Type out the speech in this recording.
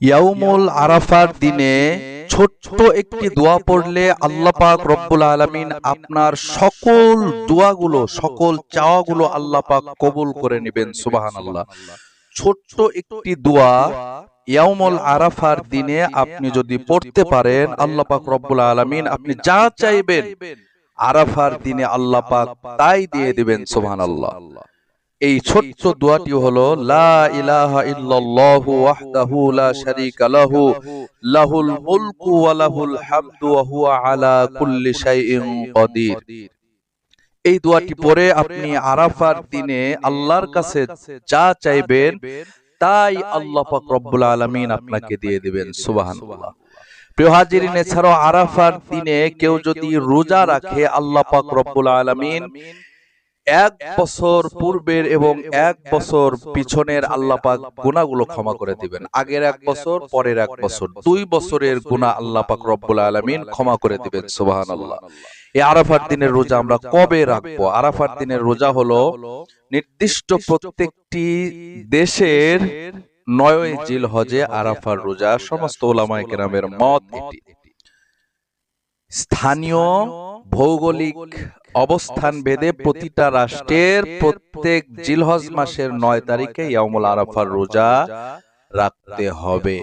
ইয়াউমুল আরাফার দিনে ছোট্ট একটি দোয়া পড়লে আল্লাহ পাক রব্বুল আলামিন আপনার সকল দোয়াগুলো, সকল চাওয়াগুলো আল্লাহ পাক কবুল করে নেবেন। সুবহানাল্লাহ। ছোট্ট একটি দোয়া ইয়াউমুল আরাফার দিনে আপনি যদি পড়তে পারেন, আল্লাহ পাক রব্বুল আলামিন আপনি যা চাইবেন আরাফার দিনে আল্লাহ পাক তাই দিয়ে দিবেন। সুবহানাল্লাহ। এই ছোট্ট দোয়াটি হলো লা ইলাহা ইল্লাল্লাহু ওয়াহদাহু লা শারীকা লাহু লাহুল মুলকু ওয়া লাহুল হামদু ওয়া হুয়া আলা কুল্লি শাইইন কাদির। এই দোয়াটি পড়ে আপনি আরাফার দিনে আল্লাহর কাছে যা চাইবেন তাই আল্লাহ পাক রব্বুল আলামিন আপনাকে দিয়ে দিবেন। সুবহানাল্লাহ। প্রিয় হাজিরিন, এছাড়াও আরাফার দিনে কেউ যদি রোজা রাখে, আল্লাহ পাক রব্বুল আলামিন 1 বছর পূর্বের এবং 1 বছর পিছনের আল্লাহ পাক গুনাহগুলো ক্ষমা করে দিবেন। আগের 1 বছর, পরের 1 বছর, 2 বছরের গুনাহ আল্লাহ পাক রব্বুল আলামিন ক্ষমা করে দিবেন। সুবহানাল্লাহ। এই আরাফার দিনের রোজা আমরা কবে রাখবো? আরাফার দিনের রোজা হলো নির্দিষ্ট প্রত্যেকটি দেশের 9 জিলহজে আরাফার রোজা। সমস্ত উলামায়ে কেরামের মত এটি। স্থানীয় ভৌগোলিক অবস্থান ভেদে প্রতিটা রাষ্ট্রের প্রত্যেক জিলহজ মাসের 9 তারিখে ইয়াউমুল আরাফার রোজা রাখতে হবে।